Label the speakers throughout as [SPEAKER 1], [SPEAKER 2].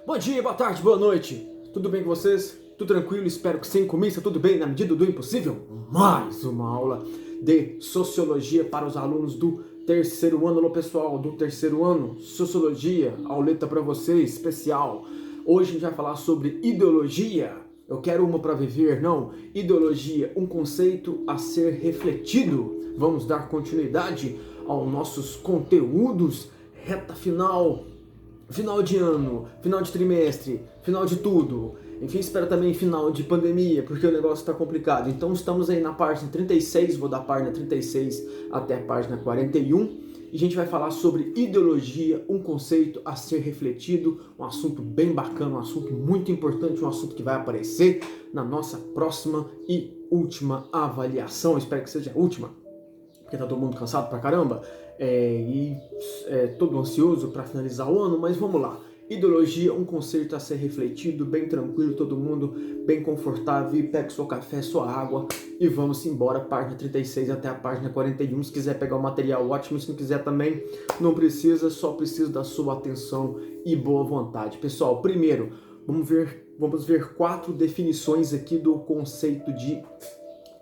[SPEAKER 1] Bom dia, boa tarde, boa noite. Tudo bem com vocês? Tudo tranquilo? Espero que sim. Comigo está tudo bem na medida do impossível. Mais uma aula de Sociologia para os alunos do terceiro ano. Alô, pessoal do terceiro ano. Sociologia, auleta para vocês, especial. Hoje a gente vai falar sobre ideologia. Eu quero uma para viver, não. Ideologia, um conceito a ser refletido. Vamos dar continuidade aos nossos conteúdos. Reta final de ano, final de trimestre, final de tudo. Enfim, espero também final de pandemia, porque o negócio está complicado. Então estamos aí na página 36, vou da página 36 até a página 41. E a gente vai falar sobre ideologia, um conceito a ser refletido, um assunto bem bacana, um assunto muito importante, um assunto que vai aparecer na nossa próxima e última avaliação. Espero que seja a última, porque tá todo mundo cansado pra caramba. Todo ansioso para finalizar o ano, mas vamos lá. Ideologia, um conceito a ser refletido, bem tranquilo, todo mundo bem confortável, e pega seu café, sua água e vamos embora, página 36 até a página 41. Se quiser pegar o material, ótimo. Se não quiser também, não precisa, só preciso da sua atenção e boa vontade. Pessoal, primeiro, vamos ver 4 definições aqui do conceito de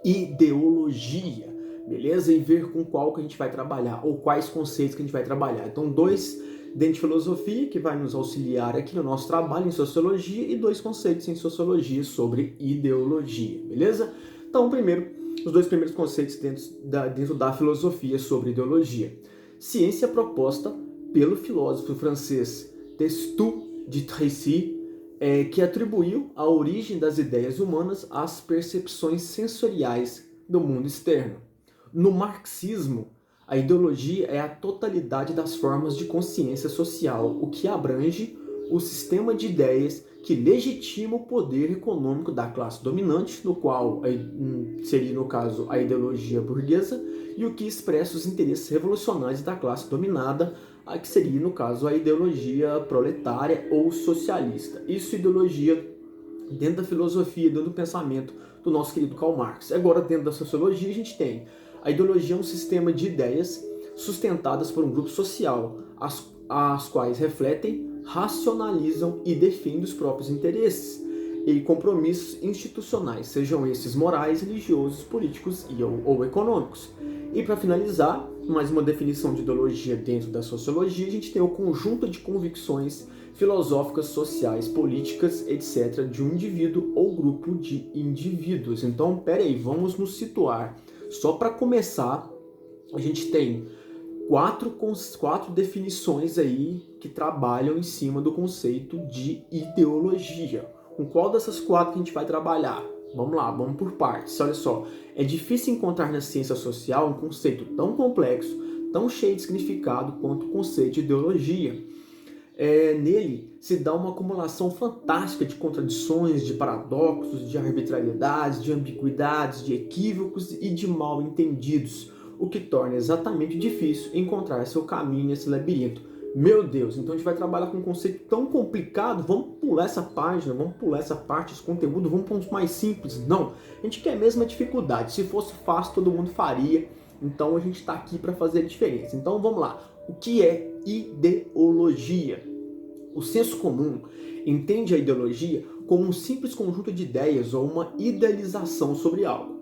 [SPEAKER 1] ideologia. Beleza? E ver com qual que a gente vai trabalhar, ou quais conceitos que a gente vai trabalhar. Então, 2 dentro de filosofia, que vai nos auxiliar aqui no nosso trabalho em sociologia, e 2 conceitos em sociologia sobre ideologia, beleza? Então, primeiro, os 2 primeiros conceitos dentro da filosofia sobre ideologia. Ciência proposta pelo filósofo francês Destutt de Tracy, que atribuiu a origem das ideias humanas às percepções sensoriais do mundo externo. No marxismo, a ideologia é a totalidade das formas de consciência social, o que abrange o sistema de ideias que legitima o poder econômico da classe dominante, no qual seria, no caso, a ideologia burguesa, e o que expressa os interesses revolucionários da classe dominada, que seria, no caso, a ideologia proletária ou socialista. Isso, ideologia dentro da filosofia, dentro do pensamento do nosso querido Karl Marx. Agora, dentro da sociologia, a gente tem a ideologia é um sistema de ideias sustentadas por um grupo social, as quais refletem, racionalizam e defendem os próprios interesses e compromissos institucionais, sejam esses morais, religiosos, políticos ou econômicos. E para finalizar, mais uma definição de ideologia dentro da sociologia, a gente tem o conjunto de convicções filosóficas, sociais, políticas, etc., de um indivíduo ou grupo de indivíduos. Então, peraí, vamos nos situar. Só para começar, a gente tem 4 definições aí que trabalham em cima do conceito de ideologia. Com qual dessas 4 que a gente vai trabalhar? Vamos lá, vamos por partes. Olha só, é difícil encontrar na ciência social um conceito tão complexo, tão cheio de significado quanto o conceito de ideologia. Nele se dá uma acumulação fantástica de contradições, de paradoxos, de arbitrariedades, de ambiguidades, de equívocos e de mal entendidos, o que torna exatamente difícil encontrar seu caminho nesse labirinto. Meu Deus, então a gente vai trabalhar com um conceito tão complicado, vamos pular essa página, vamos pular essa parte, esse conteúdo, vamos para uns mais simples. Não, a gente quer mesmo a dificuldade, se fosse fácil todo mundo faria, então a gente está aqui para fazer a diferença. Então vamos lá, o que é ideologia? O senso comum entende a ideologia como um simples conjunto de ideias ou uma idealização sobre algo.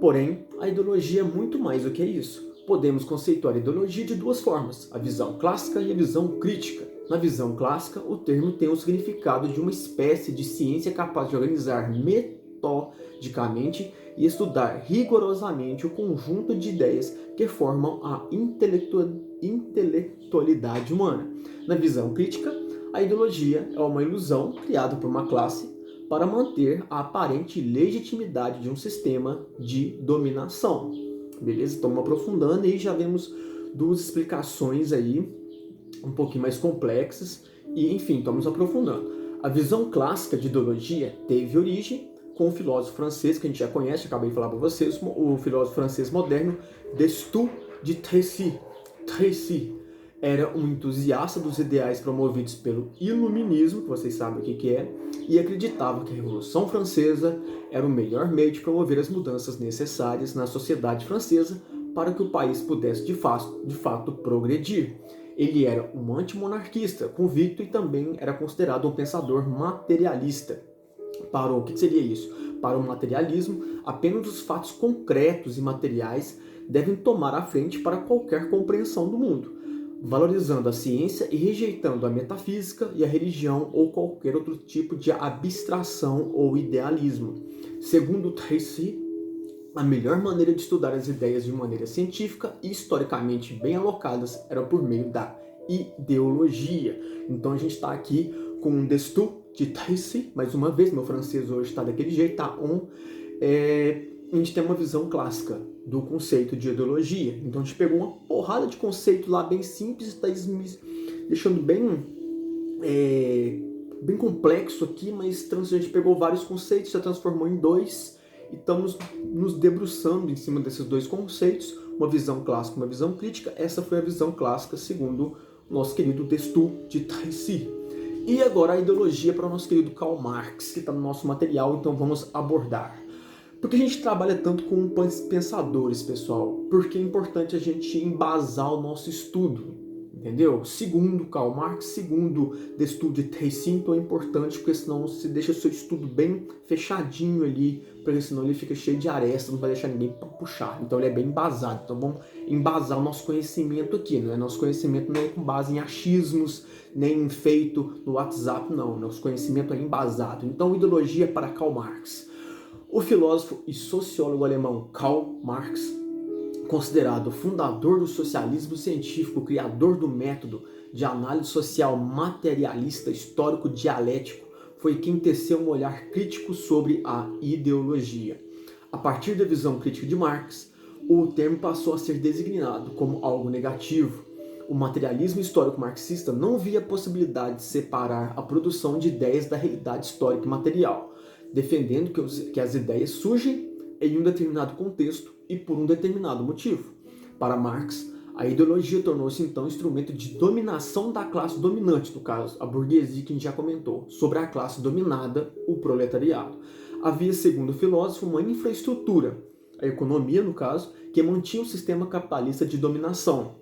[SPEAKER 1] Porém, a ideologia é muito mais do que isso. Podemos conceituar a ideologia de 2 formas, a visão clássica e a visão crítica. Na visão clássica, o termo tem o significado de uma espécie de ciência capaz de organizar metodicamente e estudar rigorosamente o conjunto de ideias que formam a intelectualidade humana. Na visão crítica, a ideologia é uma ilusão criada por uma classe para manter a aparente legitimidade de um sistema de dominação. Beleza? Estamos aprofundando e já vemos 2 explicações aí um pouquinho mais complexas e, enfim, estamos aprofundando. A visão clássica de ideologia teve origem com o filósofo francês, que a gente já conhece, acabei de falar para vocês, o filósofo francês moderno Destutt de Tracy. Tracy era um entusiasta dos ideais promovidos pelo iluminismo, que vocês sabem o que é, e acreditava que a Revolução Francesa era o melhor meio de promover as mudanças necessárias na sociedade francesa para que o país pudesse de fato progredir. Ele era um antimonarquista convicto e também era considerado um pensador materialista. Para o que seria isso? Para o materialismo, apenas os fatos concretos e materiais devem tomar a frente para qualquer compreensão do mundo, valorizando a ciência e rejeitando a metafísica e a religião ou qualquer outro tipo de abstração ou idealismo. Segundo Tracy, a melhor maneira de estudar as ideias de maneira científica e historicamente bem alocadas era por meio da ideologia. Então a gente está aqui com um Destutt de Tracy, mais uma vez, meu francês hoje está daquele jeito, tá on. A gente tem uma visão clássica do conceito de ideologia. Então a gente pegou uma porrada de conceito lá bem simples, está deixando bem complexo aqui, mas a gente pegou vários conceitos, já transformou em dois e estamos nos debruçando em cima desses dois conceitos, uma visão clássica, uma visão crítica. Essa foi a visão clássica segundo o nosso querido Destutt de Tracy. E agora a ideologia para o nosso querido Karl Marx, que está no nosso material, então vamos abordar. Por que a gente trabalha tanto com pensadores, pessoal? Porque é importante a gente embasar o nosso estudo, entendeu? Segundo Karl Marx, segundo Destutt de Tracy, então é importante, porque senão você deixa o seu estudo bem fechadinho ali, porque senão ele fica cheio de arestas, não vai deixar ninguém para puxar. Então ele é bem embasado. Então vamos embasar o nosso conhecimento aqui, né? Nosso conhecimento não é com base em achismos, nem feito no WhatsApp, não. Nosso conhecimento é embasado. Então, ideologia para Karl Marx. O filósofo e sociólogo alemão Karl Marx, considerado fundador do socialismo científico, criador do método de análise social materialista histórico dialético, foi quem teceu um olhar crítico sobre a ideologia. A partir da visão crítica de Marx, o termo passou a ser designado como algo negativo. O materialismo histórico marxista não via a possibilidade de separar a produção de ideias da realidade histórica e material, defendendo que as ideias surgem em um determinado contexto e por um determinado motivo. Para Marx, a ideologia tornou-se então instrumento de dominação da classe dominante, no caso, a burguesia, que a gente já comentou, sobre a classe dominada, o proletariado. Havia, segundo o filósofo, uma infraestrutura, a economia, no caso, que mantinha o sistema capitalista de dominação.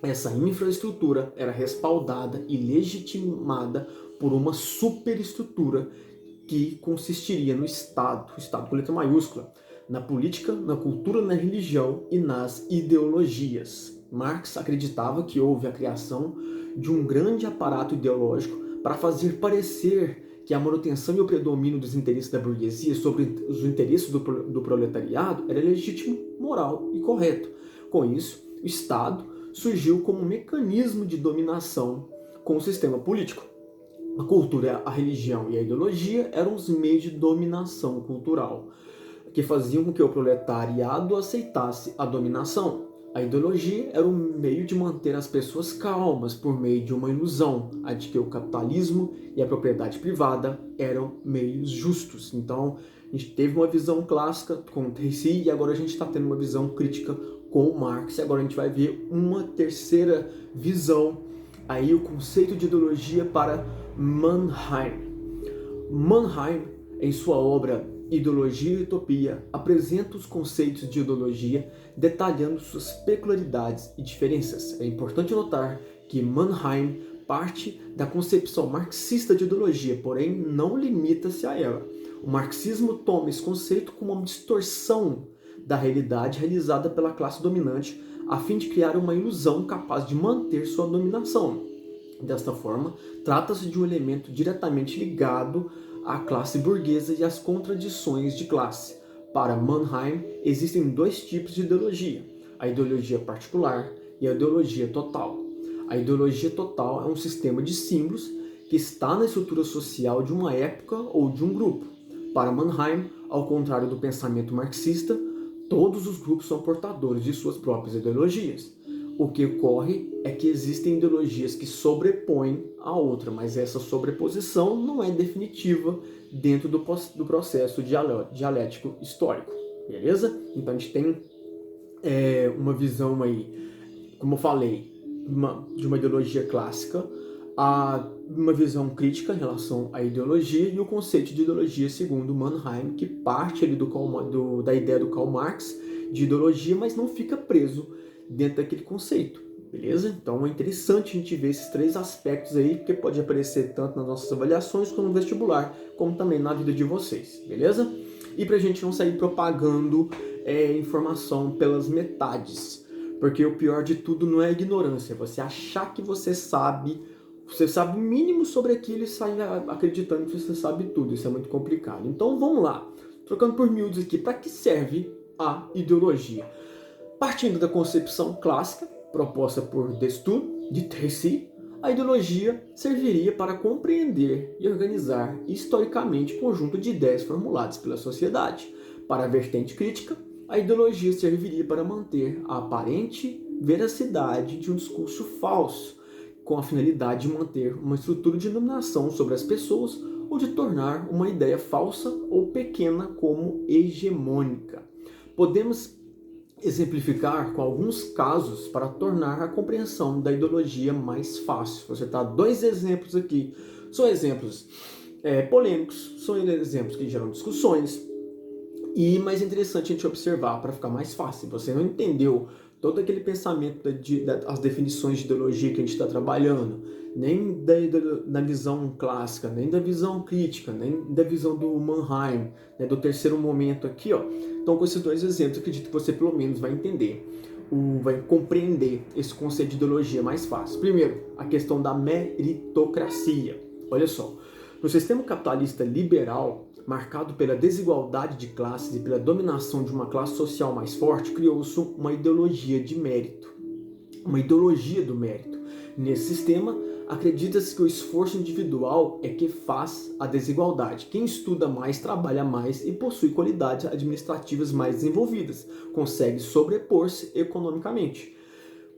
[SPEAKER 1] Essa infraestrutura era respaldada e legitimada por uma superestrutura que consistiria no Estado, o Estado com letra maiúscula, na política, na cultura, na religião e nas ideologias. Marx acreditava que houve a criação de um grande aparato ideológico para fazer parecer que a manutenção e o predomínio dos interesses da burguesia sobre os interesses do proletariado era legítimo, moral e correto. Com isso, o Estado surgiu como um mecanismo de dominação com o sistema político. A cultura, a religião e a ideologia eram os meios de dominação cultural, que faziam com que o proletariado aceitasse a dominação. A ideologia era um meio de manter as pessoas calmas por meio de uma ilusão, a de que o capitalismo e a propriedade privada eram meios justos. Então, a gente teve uma visão clássica com Tracy e agora a gente está tendo uma visão crítica com Marx. E agora a gente vai ver uma terceira visão, aí o conceito de ideologia para Mannheim. Mannheim, em sua obra Ideologia e Utopia, apresenta os conceitos de ideologia detalhando suas peculiaridades e diferenças. É importante notar que Mannheim parte da concepção marxista de ideologia, porém não limita-se a ela. O marxismo toma esse conceito como uma distorção da realidade realizada pela classe dominante a fim de criar uma ilusão capaz de manter sua dominação. Desta forma, trata-se de um elemento diretamente ligado à classe burguesa e às contradições de classe. Para Mannheim, existem dois tipos de ideologia: a ideologia particular e a ideologia total. A ideologia total é um sistema de símbolos que está na estrutura social de uma época ou de um grupo. Para Mannheim, ao contrário do pensamento marxista, todos os grupos são portadores de suas próprias ideologias. O que ocorre é que existem ideologias que sobrepõem a outra, mas essa sobreposição não é definitiva dentro do processo dialético histórico, beleza? Então a gente tem uma visão aí, como eu falei, de uma ideologia clássica, uma visão crítica em relação à ideologia e o conceito de ideologia segundo Mannheim, que parte ali da ideia do Karl Marx de ideologia, mas não fica preso dentro daquele conceito. beleza? Então é interessante a gente ver esses três aspectos aí, porque pode aparecer tanto nas nossas avaliações como no vestibular, como também na vida de vocês, beleza? E pra gente não sair propagando informação pelas metades, porque o pior de tudo não é a ignorância, você achar que você sabe o mínimo sobre aquilo e sair acreditando que você sabe tudo, isso é muito complicado. Então vamos lá, trocando por miúdos aqui, para que serve a ideologia? Partindo da concepção clássica, proposta por Destutt, de Tracy, a ideologia serviria para compreender e organizar historicamente o conjunto de ideias formuladas pela sociedade. Para a vertente crítica, a ideologia serviria para manter a aparente veracidade de um discurso falso, com a finalidade de manter uma estrutura de dominação sobre as pessoas ou de tornar uma ideia falsa ou pequena como hegemônica. Podemos exemplificar com alguns casos para tornar a compreensão da ideologia mais fácil. Vou citar dois exemplos aqui. São exemplos polêmicos, são exemplos que geram discussões, e mais interessante a gente observar para ficar mais fácil. Você não entendeu todo aquele pensamento das definições de ideologia que a gente está trabalhando, nem da visão clássica, nem da visão crítica, nem da visão do Mannheim, né, do terceiro momento aqui, ó. Então, com esses dois exemplos, acredito que você pelo menos vai entender, vai compreender esse conceito de ideologia mais fácil. Primeiro, a questão da meritocracia. Olha só, no sistema capitalista liberal, marcado pela desigualdade de classes e pela dominação de uma classe social mais forte, criou-se uma ideologia de mérito, uma ideologia do mérito. Nesse sistema, acredita-se que o esforço individual é que faz a desigualdade. Quem estuda mais, trabalha mais e possui qualidades administrativas mais desenvolvidas, consegue sobrepor-se economicamente.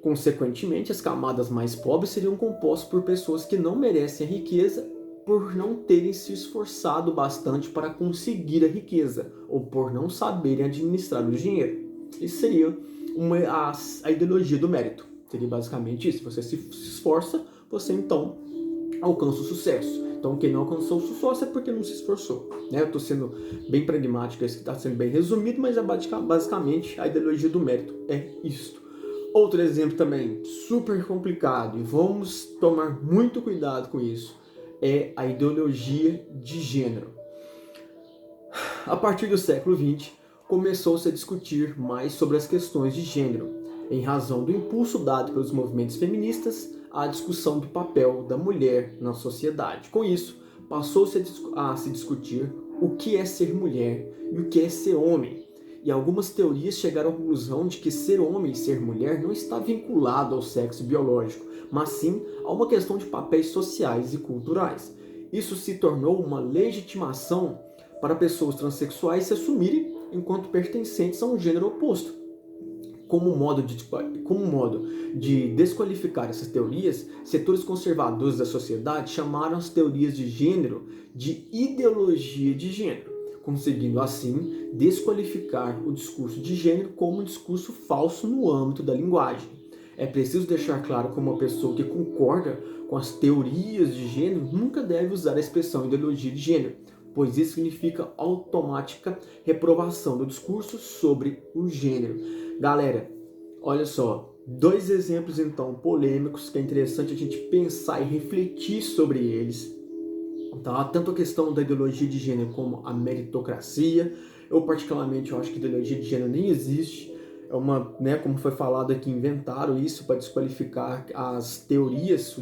[SPEAKER 1] Consequentemente, as camadas mais pobres seriam compostas por pessoas que não merecem a riqueza por não terem se esforçado bastante para conseguir a riqueza, ou por não saberem administrar o dinheiro. Isso seria a ideologia do mérito. Seria basicamente isso. Você se esforça, você então alcança o sucesso. Então quem não alcançou o sucesso é porque não se esforçou. Né? Eu estou sendo bem pragmático, isso está sendo bem resumido, mas é basicamente a ideologia do mérito. É isto. Outro exemplo também, super complicado, e vamos tomar muito cuidado com isso, é a ideologia de gênero. A partir do século XX, começou-se a discutir mais sobre as questões de gênero, em razão do impulso dado pelos movimentos feministas à discussão do papel da mulher na sociedade. Com isso, passou-se a se discutir o que é ser mulher e o que é ser homem. E algumas teorias chegaram à conclusão de que ser homem e ser mulher não está vinculado ao sexo biológico, mas sim a uma questão de papéis sociais e culturais. Isso se tornou uma legitimação para pessoas transexuais se assumirem enquanto pertencentes a um gênero oposto. Como modo de desqualificar essas teorias, setores conservadores da sociedade chamaram as teorias de gênero de ideologia de gênero, conseguindo assim desqualificar o discurso de gênero como um discurso falso no âmbito da linguagem. É preciso deixar claro que uma pessoa que concorda com as teorias de gênero nunca deve usar a expressão ideologia de gênero, pois isso significa automática reprovação do discurso sobre o gênero. Galera, olha só, dois exemplos então polêmicos que é interessante a gente pensar e refletir sobre eles. Tá? Tanto a questão da ideologia de gênero como a meritocracia. Eu particularmente acho que ideologia de gênero nem existe. É uma, né, como foi falado aqui, inventaram isso para desqualificar as teorias,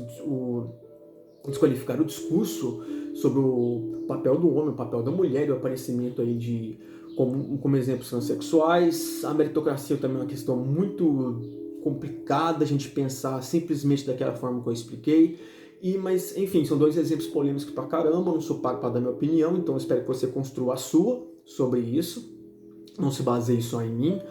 [SPEAKER 1] desqualificar o discurso sobre o papel do homem, o papel da mulher e o aparecimento aí de, como exemplos transexuais. A meritocracia também é uma questão muito complicada a gente pensar simplesmente daquela forma que eu expliquei. Mas, enfim, são dois exemplos polêmicos pra caramba, eu não sou pago para dar minha opinião, então eu espero que você construa a sua sobre isso, não se baseie só em mim.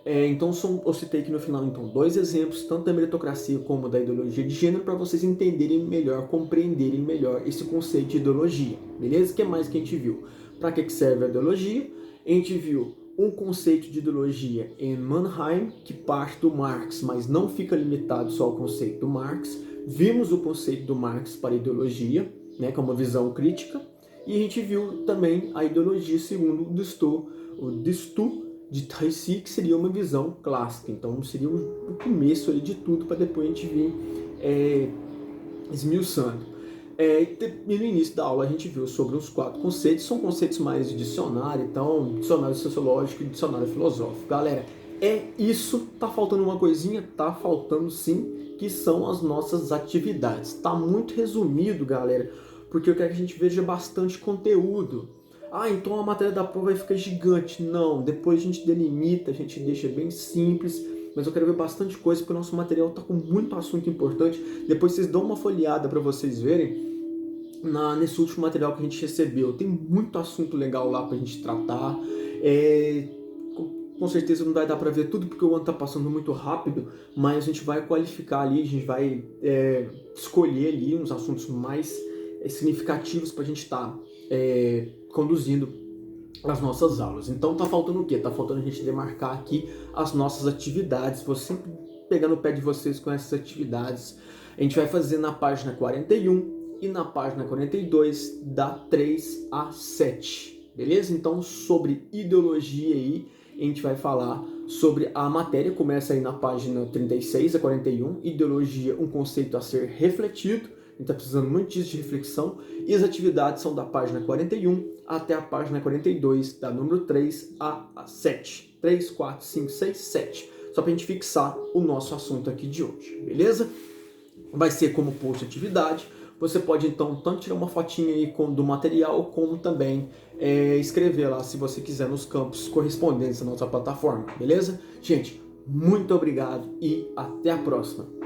[SPEAKER 1] Então eu citei aqui no final então dois exemplos, tanto da meritocracia como da ideologia de gênero, para vocês entenderem melhor, compreenderem melhor esse conceito de ideologia, beleza? O que mais que a gente viu? Para que serve a ideologia? A gente viu um conceito de ideologia em Mannheim, que parte do Marx, mas não fica limitado só ao conceito do Marx. Vimos o conceito do Marx para a ideologia, né, que é uma visão crítica, e a gente viu também a ideologia segundo o Destutt, de Tracy, que seria uma visão clássica. Então seria o começo ali de tudo para depois a gente vir esmiuçando. E no início da aula a gente viu sobre os 4 conceitos, são conceitos mais de dicionário, então dicionário sociológico e dicionário filosófico. Galera, é isso, tá faltando uma coisinha? Tá faltando sim, que são as nossas atividades. Tá muito resumido, galera, porque eu quero que a gente veja bastante conteúdo. Ah, então a matéria da prova vai ficar gigante. Não, depois a gente delimita, a gente deixa bem simples, mas eu quero ver bastante coisa, porque o nosso material tá com muito assunto importante. Depois vocês dão uma folheada para vocês verem nesse último material que a gente recebeu. Tem muito assunto legal lá pra gente tratar. Com certeza não vai dar para ver tudo, porque o ano tá passando muito rápido, mas a gente vai qualificar ali, a gente vai escolher ali uns assuntos mais significativos pra gente estar conduzindo as nossas aulas. Então tá faltando o quê? Tá faltando a gente demarcar aqui as nossas atividades. Vou sempre pegar no pé de vocês com essas atividades. A gente vai fazer na página 41 e na página 42, da 3 a 7, beleza? Então, sobre ideologia aí, a gente vai falar sobre a matéria, começa aí na página 36 a 41, ideologia, um conceito a ser refletido, a gente está precisando muito disso de reflexão, e as atividades são da página 41 até a página 42, da número 3 a 7, 3, 4, 5, 6, 7, só para a gente fixar o nosso assunto aqui de hoje, beleza? Vai ser como post atividade. Você pode então tanto tirar uma fotinha aí do material, como também escrever lá, se você quiser, nos campos correspondentes à nossa plataforma, beleza? Gente, muito obrigado e até a próxima!